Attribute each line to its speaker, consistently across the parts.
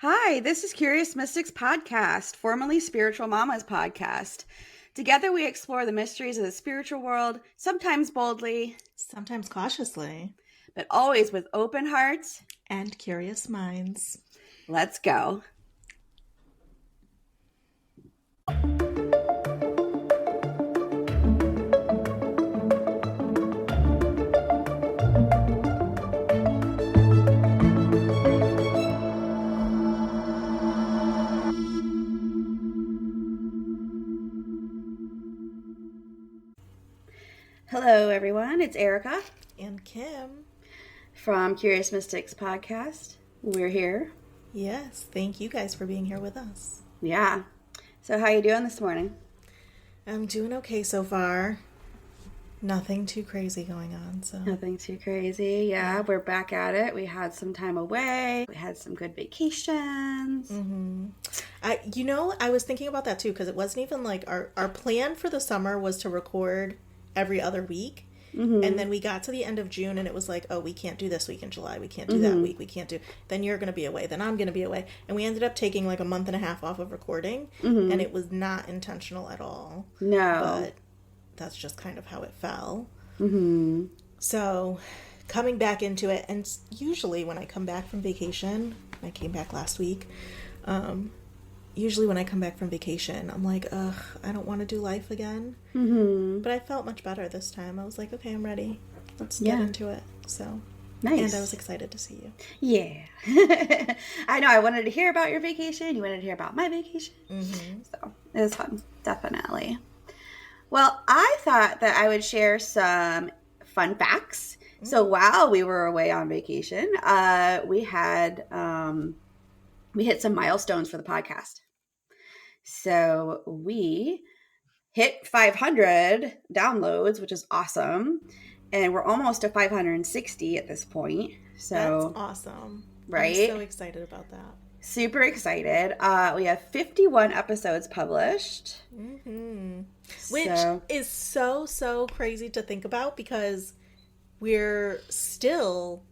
Speaker 1: Hi, this is Curious Mystics Podcast, formerly Spiritual Mamas Podcast. Together we explore the mysteries of the spiritual world, sometimes boldly,
Speaker 2: Sometimes cautiously.
Speaker 1: but always with open hearts.
Speaker 2: And curious minds.
Speaker 1: Let's go. Hello, everyone. It's Erica
Speaker 2: And Kim.
Speaker 1: from Curious Mystics Podcast. We're here.
Speaker 2: Yes, thank you guys for being here with us.
Speaker 1: Yeah. So how you doing this morning?
Speaker 2: I'm doing okay so far. Nothing too crazy going on, so.
Speaker 1: Nothing too crazy. Yeah, we're back at it. We had some time away. We had some good vacations.
Speaker 2: I was thinking about that too, because it wasn't even like our plan for the summer was to record every other week. Mm-hmm. And then we got to the end of June and it was like, oh, we can't do this week in July. We can't do that week. We can't do. Then you're going to be away. Then I'm going to be away. And we ended up taking like a month and a half off of recording. Mm-hmm. And it was not intentional at all.
Speaker 1: No.
Speaker 2: But that's just kind of how it fell.
Speaker 1: Mm-hmm.
Speaker 2: So coming back into it, and usually when I come back from vacation, I came back last week, usually when I come back from vacation, I'm like, ugh, I don't want to do life again. Mm-hmm. But I felt much better this time. I was like, okay, I'm ready. Let's get into it. So
Speaker 1: nice.
Speaker 2: And I was excited to see you.
Speaker 1: Yeah. I know. I wanted to hear about your vacation. You wanted to hear about my vacation. Mm-hmm. So it was fun. Definitely. Well, I thought that I would share some fun facts. Mm-hmm. So while we were away on vacation, we hit some milestones for the podcast. So we hit 500 downloads, which is awesome. And we're almost to 560 at this point. So
Speaker 2: that's awesome.
Speaker 1: Right?
Speaker 2: I'm so excited about that.
Speaker 1: Super excited. We have 51 episodes published.
Speaker 2: Mm-hmm. Which is so crazy to think about because we're still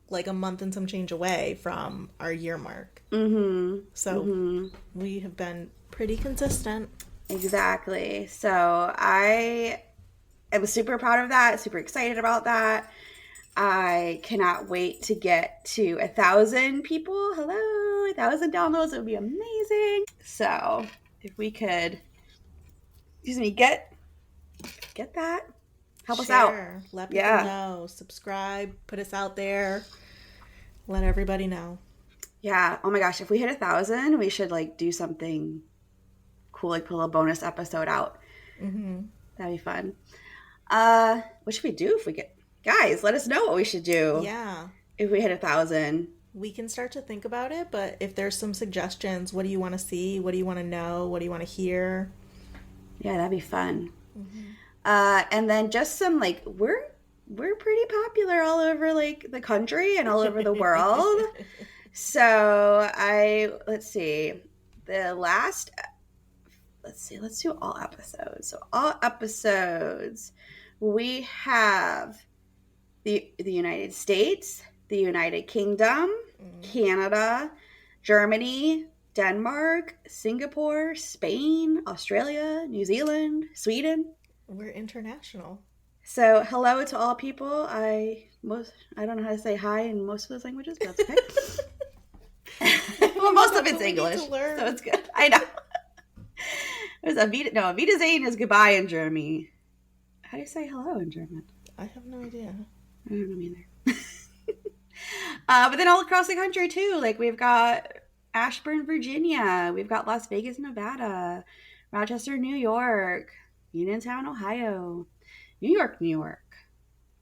Speaker 2: like a month and some change away from our year mark. Mm-hmm. So we have been pretty consistent.
Speaker 1: Exactly. So I am super proud of that, super excited about that. I cannot wait to get to 1,000 people. Hello, 1,000 downloads. It would be amazing. So if we could, get that. Help us out.
Speaker 2: Let people know. Subscribe. Put us out there. Let everybody know.
Speaker 1: Yeah. Oh my gosh. If we hit 1,000, we should like do something cool, like put a little bonus episode out. Mm-hmm. That'd be fun. What should we do if we get... Guys, let us know what we should do.
Speaker 2: Yeah.
Speaker 1: If we hit 1,000.
Speaker 2: We can start to think about it, but if there's some suggestions, what do you want to see? What do you want to know? What do you want to hear?
Speaker 1: Yeah, that'd be fun. Mm-hmm. And then just some like we're pretty popular all over like the country and all over the world. So let's see. Let's do all episodes. So all episodes, we have the United States, the United Kingdom, Canada, Germany, Denmark, Singapore, Spain, Australia, New Zealand, Sweden.
Speaker 2: We're international.
Speaker 1: So hello to all people. I don't know how to say hi in most of those languages, but that's okay. Well, most of it's English, so it's good. I know. There's Vida Zane is goodbye in German. How do you say hello in German?
Speaker 2: I have no idea.
Speaker 1: I don't know either. But then all across the country too. Like we've got Ashburn, Virginia. We've got Las Vegas, Nevada. Rochester, New York. Uniontown, Ohio. New York.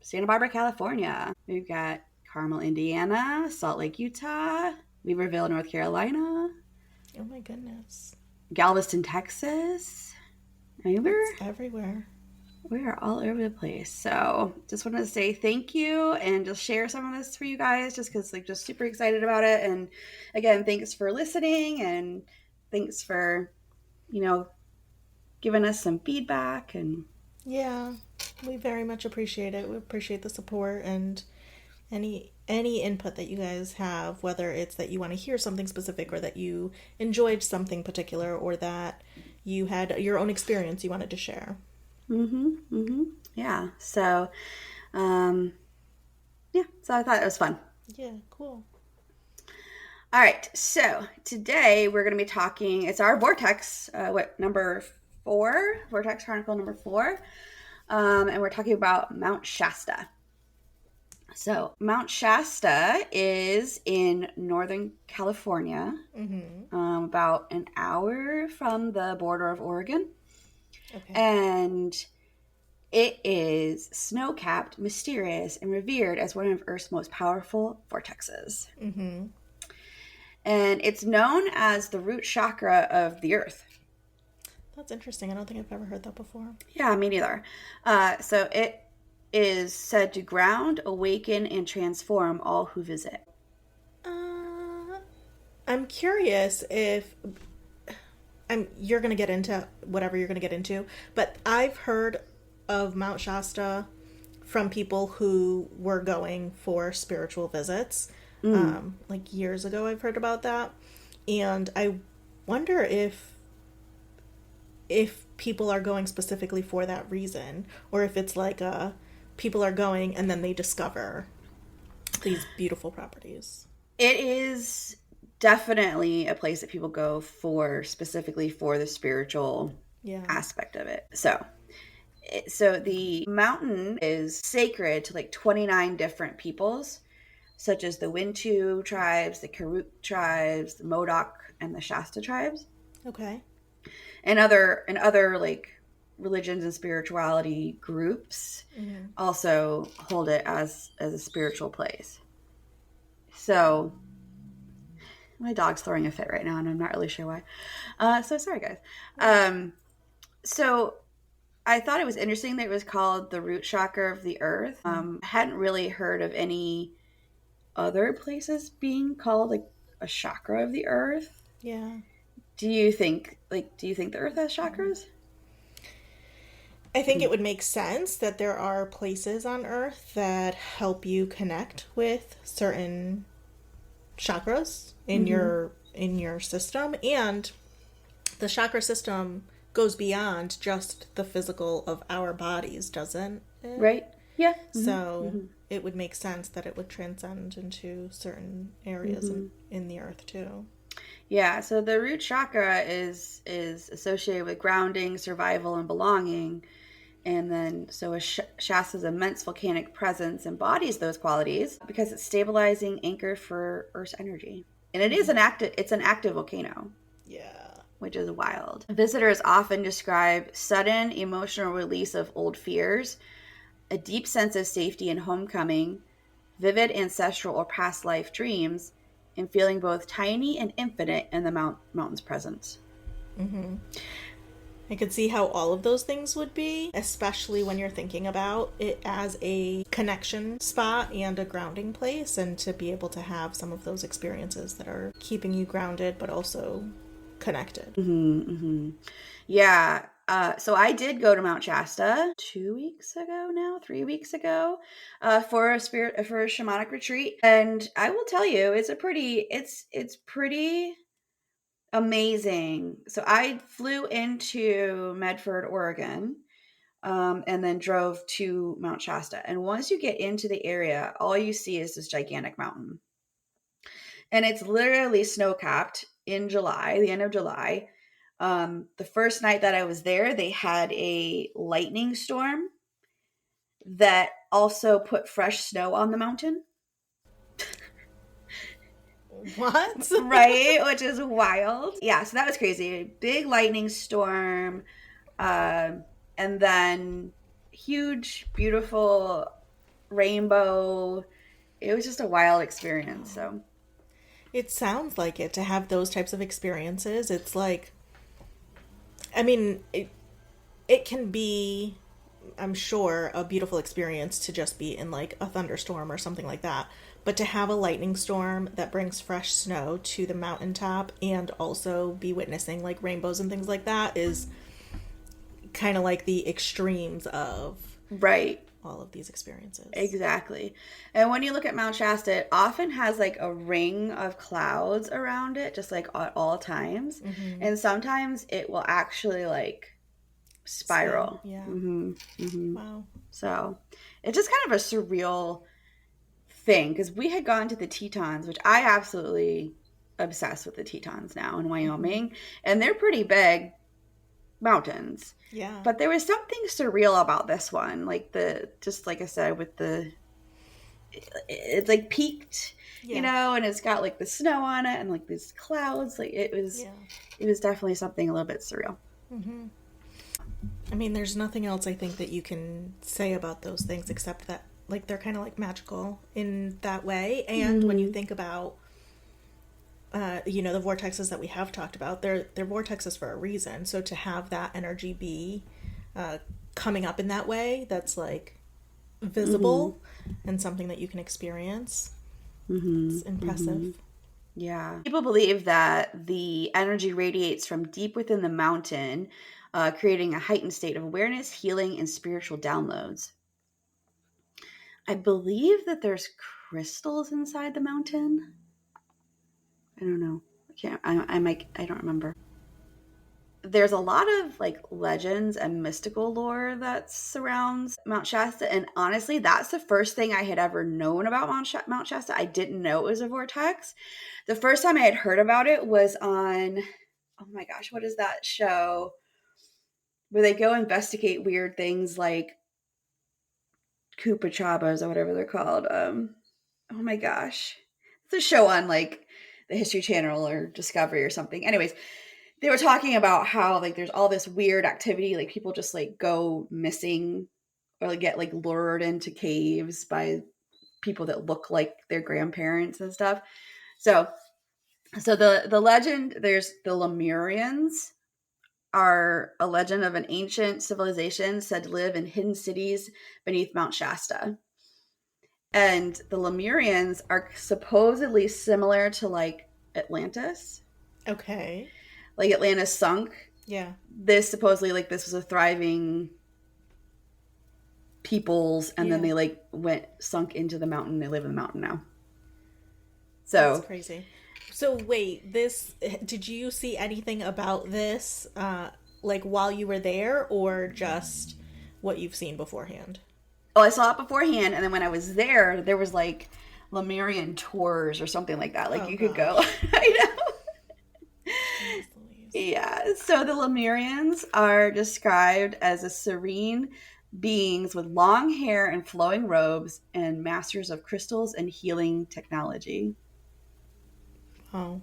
Speaker 1: Santa Barbara, California. We've got Carmel, Indiana. Salt Lake, Utah. Weaverville, North Carolina.
Speaker 2: Oh my goodness.
Speaker 1: Galveston, Texas.
Speaker 2: It's everywhere.
Speaker 1: We are all over the place. So just wanted to say thank you and just share some of this for you guys just because like just super excited about it. And again, thanks for listening and thanks for, giving us some feedback. And
Speaker 2: yeah, we very much appreciate it. We appreciate the support and any any input that you guys have, whether it's that you want to hear something specific or that you enjoyed something particular or that you had your own experience you wanted to share.
Speaker 1: Yeah. So, yeah. So I thought it was fun.
Speaker 2: Yeah, cool.
Speaker 1: All right. So today we're going to be talking. It's our Vortex. Number 4? Vortex Chronicle number 4. And we're talking about Mount Shasta. So Mount Shasta is in Northern California, about an hour from the border of Oregon.
Speaker 2: Okay.
Speaker 1: And it is snow-capped, mysterious, and revered as one of Earth's most powerful vortexes. And it's known as the root chakra of the Earth.
Speaker 2: That's interesting. I don't think I've ever heard that before.
Speaker 1: Yeah, me neither. So it is said to ground, awaken, and transform all who visit.
Speaker 2: I'm curious if you're going to get into whatever you're going to get into, but I've heard of Mount Shasta from people who were going for spiritual visits. Like years ago, I've heard about that. And I wonder if people are going specifically for that reason, or if it's like people are going and then they discover these beautiful properties.
Speaker 1: It is definitely a place that people go for specifically for the spiritual aspect of it. So the mountain is sacred to like 29 different peoples, such as the Wintu tribes, the Karuk tribes, the Modoc, and the Shasta tribes.
Speaker 2: Okay.
Speaker 1: And other like religions and spirituality groups also hold it as a spiritual place. So my dog's throwing a fit right now, and I'm not really sure why. So sorry, guys. So I thought it was interesting that it was called the root chakra of the Earth. I hadn't really heard of any other places being called like a chakra of the Earth.
Speaker 2: Yeah.
Speaker 1: Do you think the Earth has chakras?
Speaker 2: I think it would make sense that there are places on Earth that help you connect with certain chakras in your system, and the chakra system goes beyond just the physical of our bodies, doesn't it?
Speaker 1: Right. Yeah.
Speaker 2: So it would make sense that it would transcend into certain areas in the Earth too.
Speaker 1: Yeah, so the root chakra is associated with grounding, survival, and belonging. And then, so Shasta's immense volcanic presence embodies those qualities because it's stabilizing anchor for Earth's energy. And it's an active volcano.
Speaker 2: Yeah.
Speaker 1: Which is wild. Visitors often describe sudden emotional release of old fears, a deep sense of safety and homecoming, vivid ancestral or past life dreams, and feeling both tiny and infinite in the mountain's presence.
Speaker 2: I could see how all of those things would be, especially when you're thinking about it as a connection spot and a grounding place, and to be able to have some of those experiences that are keeping you grounded but also connected.
Speaker 1: Yeah. So I did go to Mount Shasta 3 weeks ago, for a shamanic retreat. And I will tell you, it's pretty amazing. So I flew into Medford, Oregon, and then drove to Mount Shasta. And once you get into the area, all you see is this gigantic mountain. And it's literally snow-capped in July, the end of July. The first night that I was there, they had a lightning storm that also put fresh snow on the mountain.
Speaker 2: What?
Speaker 1: Right? Which is wild. Yeah, so that was crazy. Big lightning storm. And then huge, beautiful rainbow. It was just a wild experience. So
Speaker 2: It sounds like it, to have those types of experiences. It's like, I mean, it can be, I'm sure, a beautiful experience to just be in like a thunderstorm or something like that. But to have a lightning storm that brings fresh snow to the mountaintop and also be witnessing like rainbows and things like that is kind of like the extremes of
Speaker 1: right.
Speaker 2: all of these experiences.
Speaker 1: Exactly. And when you look at Mount Shasta, it often has like a ring of clouds around it, just like at all times.
Speaker 2: Mm-hmm.
Speaker 1: And sometimes it will actually like spiral.
Speaker 2: Yeah. Wow.
Speaker 1: So it's just kind of a surreal thing because we had gone to the Tetons, which I absolutely obsessed with the Tetons now in Wyoming, and they're pretty big mountains.
Speaker 2: Yeah.
Speaker 1: But there was something surreal about this one, like just like I said, with it's like peaked, and it's got like the snow on it and like these clouds. Like it was definitely something a little bit surreal.
Speaker 2: Mm-hmm. I mean, there's nothing else I think that you can say about those things except that like they're kind of like magical in that way. And when you think about the vortexes that we have talked about, they're vortexes for a reason. So to have that energy be coming up in that way, that's like visible and something that you can experience. It's impressive.
Speaker 1: Yeah. People believe that the energy radiates from deep within the mountain, creating a heightened state of awareness, healing, and spiritual downloads. I believe that there's crystals inside the mountain. I don't know. I don't remember. There's a lot of like legends and mystical lore that surrounds Mount Shasta. And honestly, that's the first thing I had ever known about Mount Shasta. I didn't know it was a vortex. The first time I had heard about it was on, oh my gosh, what is that show where they go investigate weird things like Koopa Chabas or whatever they're called. Oh my gosh. It's a show on like the History Channel or Discovery or something. Anyways, they were talking about how like there's all this weird activity, like people just like go missing or like get like lured into caves by people that look like their grandparents and stuff. So the legend, there's the Lemurians are a legend of an ancient civilization said to live in hidden cities beneath Mount Shasta. And the Lemurians are supposedly similar to like Atlantis.
Speaker 2: Okay.
Speaker 1: Like Atlantis sunk.
Speaker 2: Yeah.
Speaker 1: This supposedly like this was a thriving peoples, and then they like sunk into the mountain. They live in the mountain now. So
Speaker 2: that's crazy. So wait, did you see anything about this like while you were there, or just what you've seen beforehand?
Speaker 1: Oh, I saw it beforehand, and then when I was there was like Lemurian tours or something like that. Like you could go. I know. Yeah. So the Lemurians are described as a serene beings with long hair and flowing robes and masters of crystals and healing technology.
Speaker 2: Oh.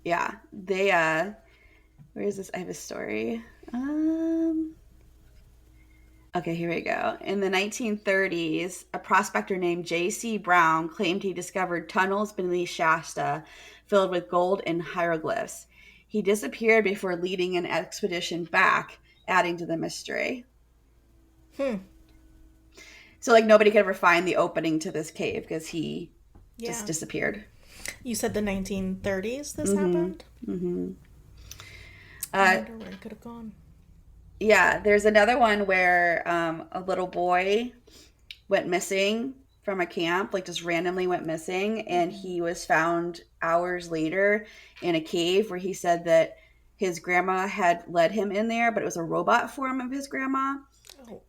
Speaker 1: Yeah. They where is this? I have a story. Okay, here we go. In the 1930s, a prospector named J.C. Brown claimed he discovered tunnels beneath Shasta filled with gold and hieroglyphs. He disappeared before leading an expedition back, adding to the mystery. So, like, nobody could ever find the opening to this cave because he just disappeared.
Speaker 2: You said the 1930s this happened? Mm-hmm. I wonder where it could have gone.
Speaker 1: Yeah, there's another one where a little boy went missing from a camp, like just randomly went missing, and he was found hours later in a cave where he said that his grandma had led him in there, but it was a robot form of his grandma. Oh.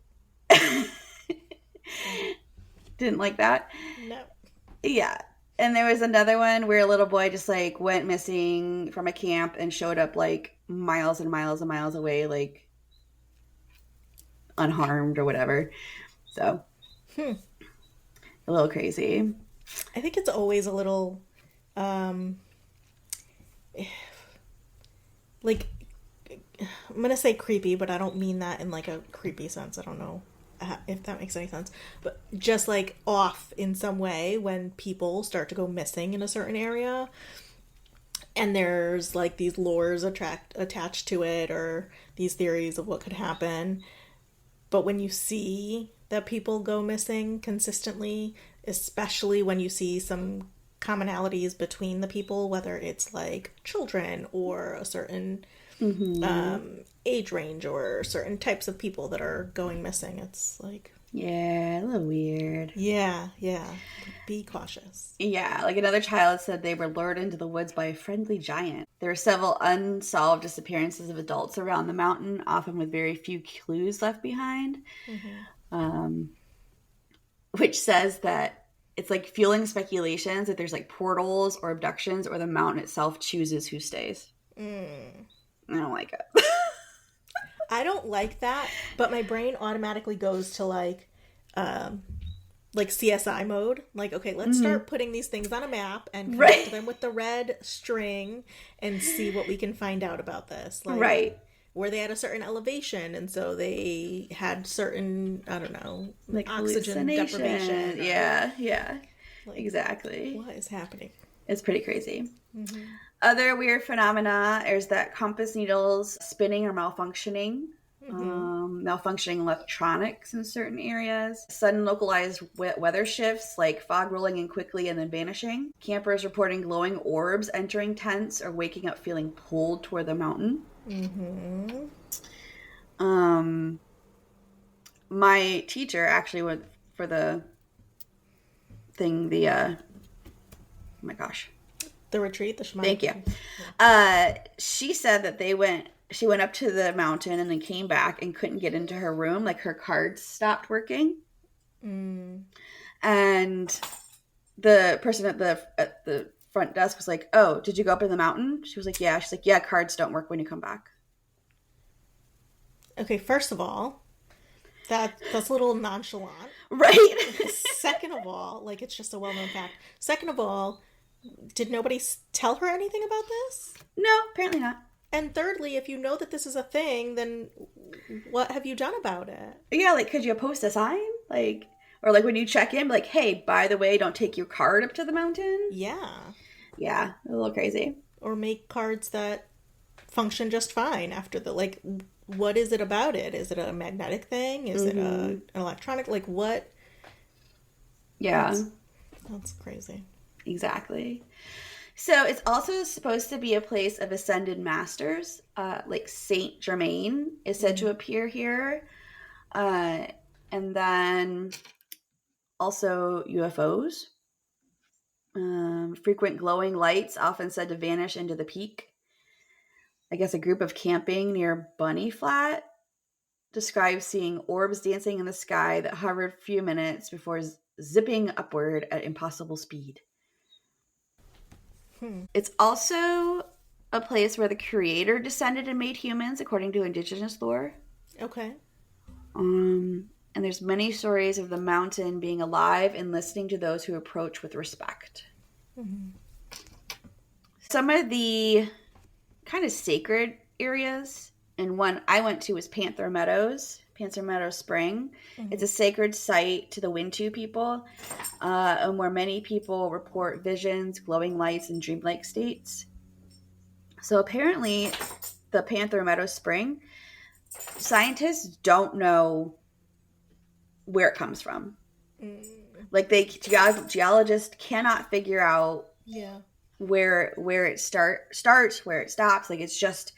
Speaker 1: Didn't like that?
Speaker 2: No.
Speaker 1: Yeah. And there was another one where a little boy just like went missing from a camp and showed up like miles and miles and miles away, like unharmed or whatever. So a little crazy.
Speaker 2: I think it's always a little like, I'm gonna say creepy, but I don't mean that in like a creepy sense. I don't know if that makes any sense, but just like off in some way when people start to go missing in a certain area, and there's like these lores attached to it, or these theories of what could happen. But when you see that people go missing consistently, especially when you see some commonalities between the people, whether it's like children or a certain age range or certain types of people that are going missing. It's like,
Speaker 1: yeah, a little weird.
Speaker 2: Yeah. Be cautious.
Speaker 1: Yeah, like another child said they were lured into the woods by a friendly giant. There were several unsolved disappearances of adults around the mountain, often with very few clues left behind. Which says that it's like fueling speculations that there's like portals or abductions, or the mountain itself chooses who stays. I don't like it.
Speaker 2: I don't like that, but my brain automatically goes to like CSI mode. Like, okay, let's start putting these things on a map and connect them with the red string and see what we can find out about this. Like, were they at a certain elevation, and so they had certain, I don't know,
Speaker 1: like
Speaker 2: oxygen deprivation.
Speaker 1: Yeah. Like, exactly.
Speaker 2: What is happening?
Speaker 1: It's pretty crazy. Other weird phenomena is that compass needles spinning or malfunctioning. Malfunctioning electronics in certain areas, sudden localized weather shifts like fog rolling in quickly and then vanishing, campers reporting glowing orbs entering tents or waking up feeling pulled toward the mountain. My teacher actually went for the thing, oh my gosh,
Speaker 2: the retreat, the shamanic.
Speaker 1: Thank you. She said that she went up to the mountain and then came back and couldn't get into her room. Like her cards stopped working. And the person at the front desk was like, "Oh, did you go up in the mountain?" She was like, "Yeah." She's like, "Yeah, cards don't work when you come back."
Speaker 2: Okay, first of all, that's a little nonchalant.
Speaker 1: Right.
Speaker 2: Second of all, like, it's just a well-known fact. Second of all, did nobody tell her anything about this?
Speaker 1: No, apparently not.
Speaker 2: And thirdly, if you know that this is a thing, then what have you done about it?
Speaker 1: Yeah, like, could you post a sign? Like, or like when you check in, like, hey, by the way, don't take your card up to the mountain.
Speaker 2: Yeah.
Speaker 1: Yeah, a little crazy.
Speaker 2: Or make cards that function just fine after like, what is it about it? Is it a magnetic thing? Is it an electronic? Like, what?
Speaker 1: Yeah.
Speaker 2: That's crazy.
Speaker 1: Exactly. So it's also supposed to be a place of ascended masters, like Saint Germain is said to appear here. And then also UFOs. Frequent glowing lights, often said to vanish into the peak. I guess a group of camping near Bunny Flat describes seeing orbs dancing in the sky that hovered a few minutes before zipping upward at impossible speed. It's also a place where the creator descended and made humans, according to indigenous lore.
Speaker 2: Okay.
Speaker 1: And there's many stories of the mountain being alive and listening to those who approach with respect. Some of the kind of sacred areas, and one I went to was Panther Meadows Spring. It's a sacred site to the Wintu people, and where many people report visions, glowing lights, and dreamlike states. So apparently, the Panther Meadows Spring, scientists don't know where it comes from. Like geologists cannot figure out where it starts, where it stops. Like, it's just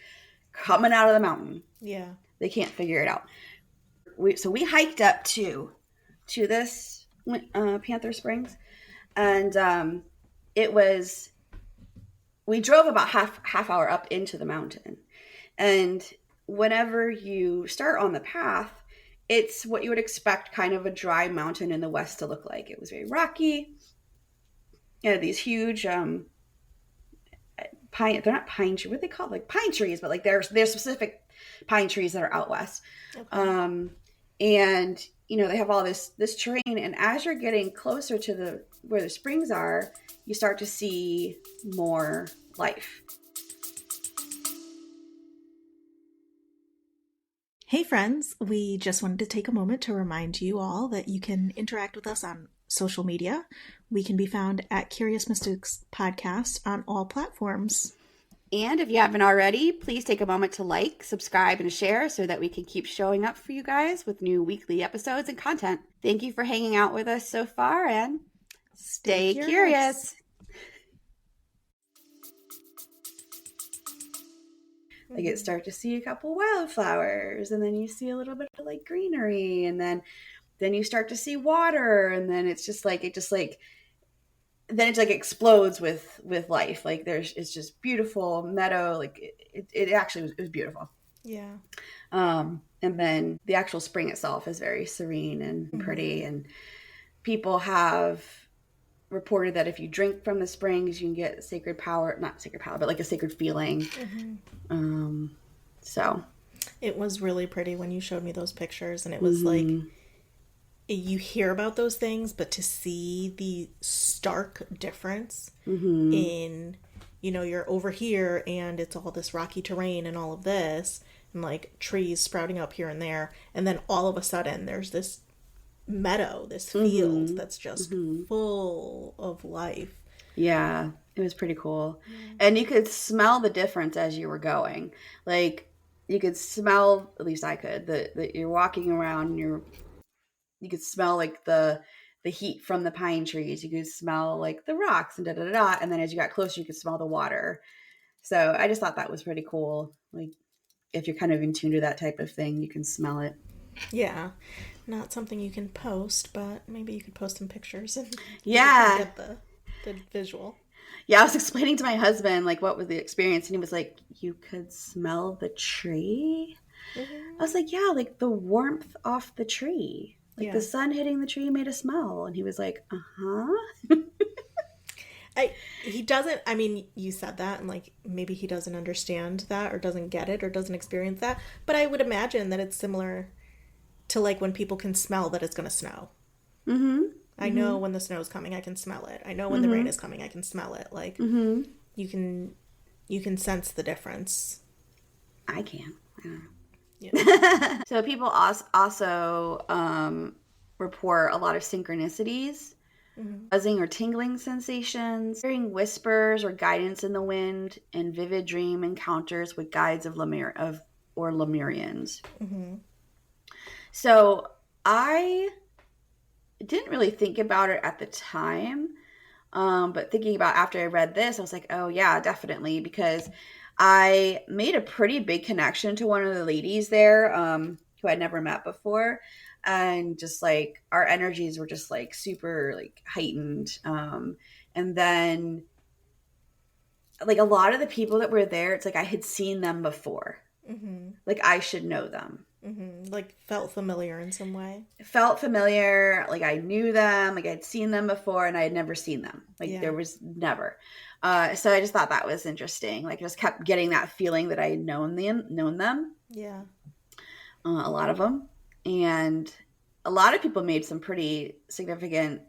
Speaker 1: coming out of the mountain.
Speaker 2: Yeah,
Speaker 1: they can't figure it out. So we hiked up to this Panther Springs, and we drove about half hour up into the mountain, and whenever you start on the path, it's what you would expect kind of a dry mountain in the west to look like. It was very rocky. You know, these huge they're not pine trees. What are they called? Like pine trees, but like there's specific pine trees that are out west. Okay. And you know, they have all this terrain, and as you're getting closer to where the springs are, you start to see more life.
Speaker 2: Hey friends, we just wanted to take a moment to remind you all that you can interact with us on social media. We can be found at Curious Mystics Podcast on all platforms.
Speaker 1: And if you haven't already, please take a moment to like, subscribe, and share so that we can keep showing up for you guys with new weekly episodes and content. Thank you for hanging out with us so far, and stay curious. Like it start to see a couple wildflowers, and then you see a little bit of like greenery, and then you start to see water, and then it's just like then it like explodes with life. Like it's just beautiful meadow. Like it actually was, it was beautiful.
Speaker 2: Yeah.
Speaker 1: And then the actual spring itself is very serene and pretty, and people have reported that if you drink from the springs, you can get sacred power, not sacred power, but like a sacred feeling. So
Speaker 2: it was really pretty when you showed me those pictures, and it was like, you hear about those things, but to see the stark difference in, you know, you're over here and it's all this rocky terrain and all of this, and like trees sprouting up here and there, and then all of a sudden there's this meadow, this field that's just full of life.
Speaker 1: Yeah, it was pretty cool. And you could smell the difference as you were going. Like you could smell, at least I could, that you're walking around and you could smell like the heat from the pine trees. You could smell like the rocks and and then as you got closer you could smell the water. So I just thought that was pretty cool. Like if you're kind of in tune to that type of thing, you can smell it.
Speaker 2: Yeah. Not something you can post, but maybe you could post some pictures and get the visual.
Speaker 1: Yeah, I was explaining to my husband like what was the experience, and he was like, you could smell the tree? I was like, yeah, like the warmth off the tree. Like the sun hitting the tree made a smell. And he was like,
Speaker 2: He doesn't, I mean, you said that, and like maybe he doesn't understand that or doesn't get it or doesn't experience that, but I would imagine that it's similar to like when people can smell that it's going to snow. I know when the snow is coming, I can smell it. I know when the rain is coming, I can smell it. Like you can sense the difference.
Speaker 1: I can. I don't know.
Speaker 2: Yeah.
Speaker 1: So people also report a lot of synchronicities, buzzing or tingling sensations, hearing whispers or guidance in the wind, and vivid dream encounters with guides or Lemurians. So I didn't really think about it at the time, but thinking about after I read this, I was like, oh yeah, definitely, because I made a pretty big connection to one of the ladies there who I'd never met before. And just like our energies were just like super like heightened. And then like a lot of the people that were there, it's like I had seen them before. Like I should know them.
Speaker 2: Like felt familiar in some way.
Speaker 1: Felt familiar. Like I knew them. Like I'd seen them before and I had never seen them. Like there was never. So I just thought that was interesting. Like I just kept getting that feeling that I had known them.
Speaker 2: Yeah.
Speaker 1: A lot of them. And a lot of people made some pretty significant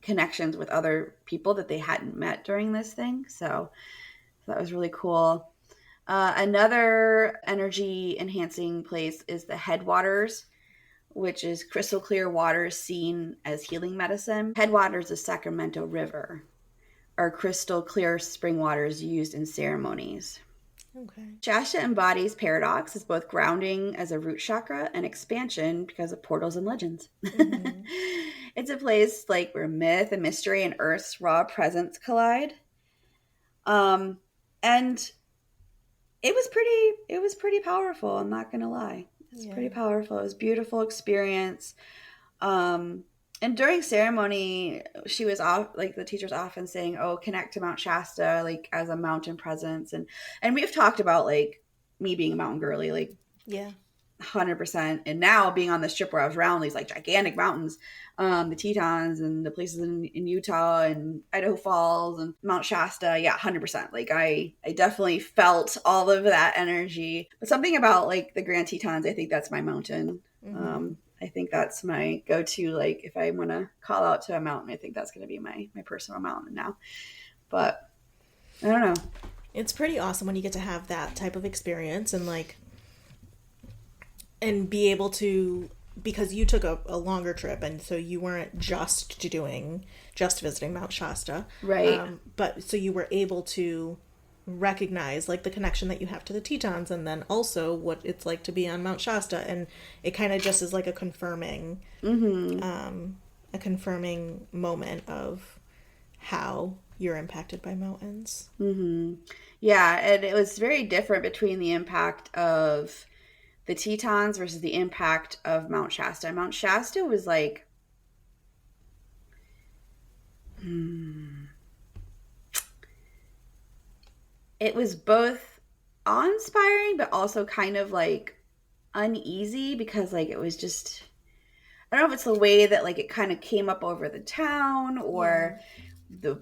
Speaker 1: connections with other people that they hadn't met during this thing. So that was really cool. Another energy enhancing place is the Headwaters, which is crystal clear waters seen as healing medicine. Headwaters of Sacramento River are crystal clear spring waters used in ceremonies.
Speaker 2: Okay.
Speaker 1: Shasta embodies paradox as both grounding as a root chakra and expansion because of portals and legends. It's a place like where myth and mystery and Earth's raw presence collide. And it was pretty powerful. I'm not going to lie. It's pretty powerful. It was a beautiful experience. And during ceremony, she was off, like the teacher's often saying, oh, connect to Mount Shasta, like as a mountain presence. And we've talked about like me being a mountain girly, like 100%. And now being on this trip where I was around these like gigantic mountains, the Tetons and the places in Utah and Idaho Falls and Mount Shasta. Yeah, 100%. Like I definitely felt all of that energy. But something about like the Grand Tetons, I think that's my mountain. I think that's my go-to. Like if I want to call out to a mountain, I think that's going to be my personal mountain now. But I don't know.
Speaker 2: It's pretty awesome when you get to have that type of experience and like, and be able to, because you took a longer trip and so you weren't just visiting Mount Shasta.
Speaker 1: Right.
Speaker 2: But so you were able to recognize like the connection that you have to the Tetons and then also what it's like to be on Mount Shasta, and it kind of just is like a confirming moment of how you're impacted by mountains.
Speaker 1: Mm-hmm. Yeah, and it was very different between the impact of the Tetons versus the impact of Mount Shasta. Mount Shasta was like, it was both awe-inspiring, but also kind of like uneasy because like it was just, I don't know if it's the way that like it kind of came up over the town or the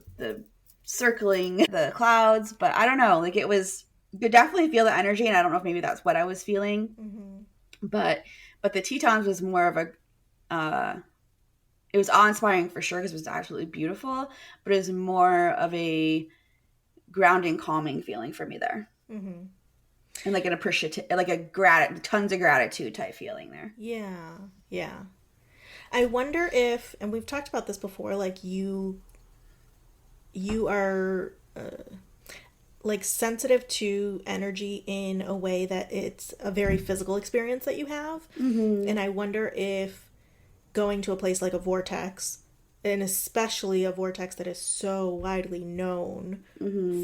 Speaker 1: circling the clouds, but I don't know. Like it was, you could definitely feel the energy, and I don't know if maybe that's what I was feeling.
Speaker 2: Mm-hmm.
Speaker 1: But the Tetons was more of a it was awe-inspiring for sure because it was absolutely beautiful, but it was more of a grounding, calming feeling for me there.
Speaker 2: Mm-hmm.
Speaker 1: And like an appreciative, like tons of gratitude type feeling there.
Speaker 2: Yeah. Yeah. I wonder if, and we've talked about this before, like you are like sensitive to energy in a way that it's a very physical experience that you have.
Speaker 1: Mm-hmm.
Speaker 2: And I wonder if going to a place like a vortex, and especially a vortex that is so widely known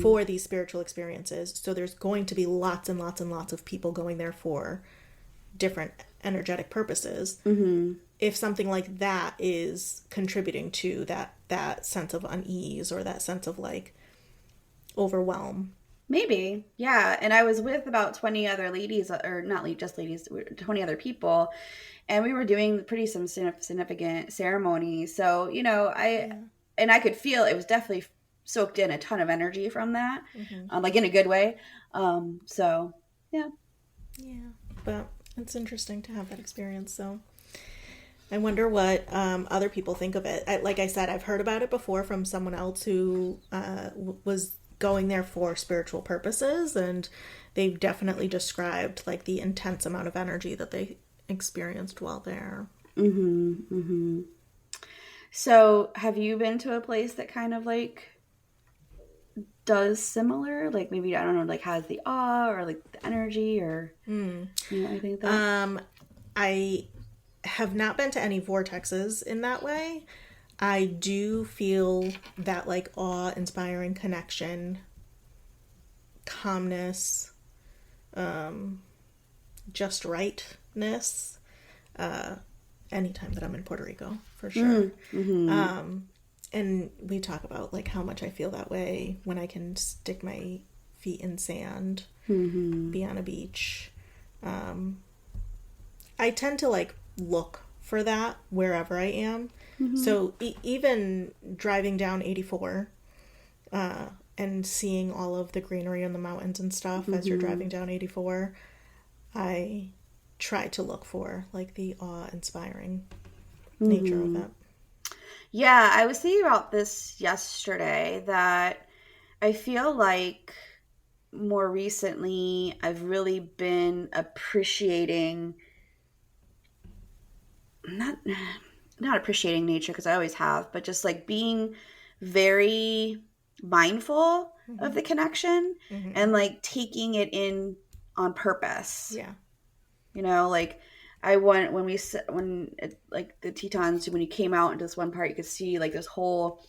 Speaker 2: for these spiritual experiences, so there's going to be lots and lots and lots of people going there for different energetic purposes. If something like that is contributing to that sense of unease or that sense of like overwhelm.
Speaker 1: Maybe, yeah. And I was with about 20 other ladies, or not just ladies, 20 other people, and we were doing some significant ceremonies. So, you know, and I could feel it was definitely soaked in a ton of energy from that, like in a good way. So, yeah.
Speaker 2: Yeah, but it's interesting to have that experience. So I wonder what other people think of it. Like I said, I've heard about it before from someone else who was going there for spiritual purposes, and they've definitely described like the intense amount of energy that they experienced while there.
Speaker 1: So have you been to a place that kind of like does similar, like maybe, I don't know, like has the awe or like the energy or you know, anything like that?
Speaker 2: I have not been to any vortexes in that way. I do feel that like awe-inspiring connection, calmness, just rightness, anytime that I'm in Puerto Rico, for sure. And we talk about like how much I feel that way when I can stick my feet in sand, be on a beach. I tend to like look for that wherever I am. So even driving down 84 and seeing all of the greenery in the mountains and stuff as you're driving down 84, I try to look for like the awe-inspiring nature of it.
Speaker 1: Yeah, I was thinking about this yesterday, that I feel like more recently I've really been appreciating, not appreciating nature because I always have, but just like being very mindful of the connection and like taking it in on purpose.
Speaker 2: Yeah.
Speaker 1: You know, like I went when like the Tetons, when you came out into this one part, you could see like this whole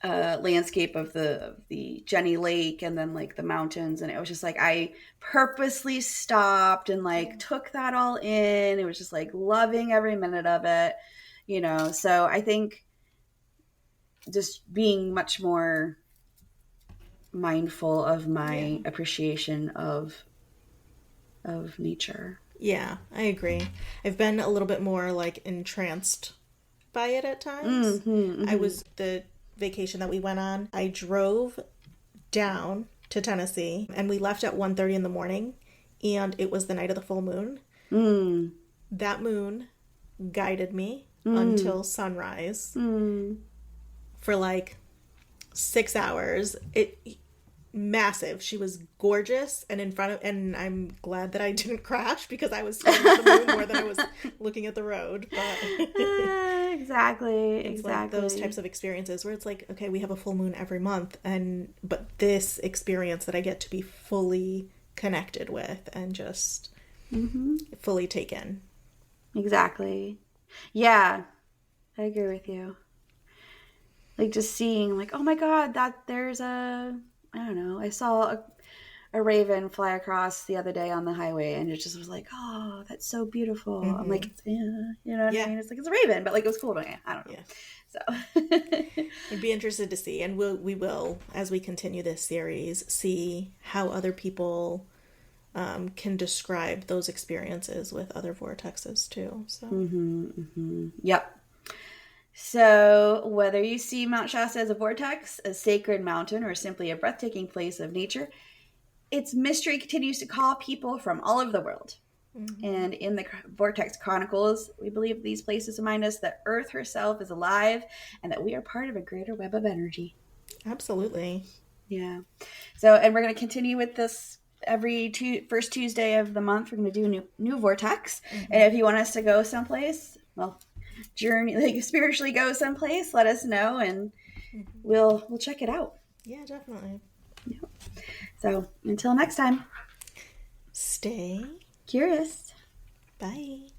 Speaker 1: landscape of the Jenny Lake and then like the mountains, and it was just like I purposely stopped and like took that all in. It was just like loving every minute of it, you know. So I think just being much more mindful of my appreciation of nature.
Speaker 2: Yeah, I agree. I've been a little bit more like entranced by it at times. I was the vacation that we went on, I drove down to Tennessee and we left at 1:30 in the morning, and it was the night of the full moon. That moon guided me until sunrise for like 6 hours. Massive. She was gorgeous, and in front of, and I'm glad that I didn't crash because I was staring at the moon more than I was looking at the road. But
Speaker 1: exactly.
Speaker 2: Like those types of experiences where it's like, okay, we have a full moon every month, but this experience that I get to be fully connected with and just fully taken.
Speaker 1: Exactly. Yeah, I agree with you. Like just seeing like, oh my God, that there's a, I don't know, I saw a raven fly across the other day on the highway, and it just was like, oh, that's so beautiful. I'm like, yeah, you know what I
Speaker 2: Yeah.
Speaker 1: mean? It's like, it's a raven, but like it was cool to me. I don't know.
Speaker 2: Yeah.
Speaker 1: So
Speaker 2: I'd be interested to see, and we will, as we continue this series, see how other people can describe those experiences with other vortexes too. So,
Speaker 1: yep. So, whether you see Mount Shasta as a vortex, a sacred mountain, or simply a breathtaking place of nature, its mystery continues to call people from all over the world.
Speaker 2: mm-hmm.
Speaker 1: And in the Vortex Chronicles, we believe these places remind us that Earth herself is alive and that we are part of a greater web of energy.
Speaker 2: Absolutely.
Speaker 1: Yeah. So, and we're going to continue with this every first Tuesday of the month. We're going to do a new vortex.
Speaker 2: Mm-hmm.
Speaker 1: And if you want us to go someplace, well, journey, like spiritually go someplace, let us know, and
Speaker 2: Mm-hmm.
Speaker 1: we'll check it out.
Speaker 2: Yeah, definitely.
Speaker 1: Yeah. So, until next time,
Speaker 2: Stay
Speaker 1: curious.
Speaker 2: Bye.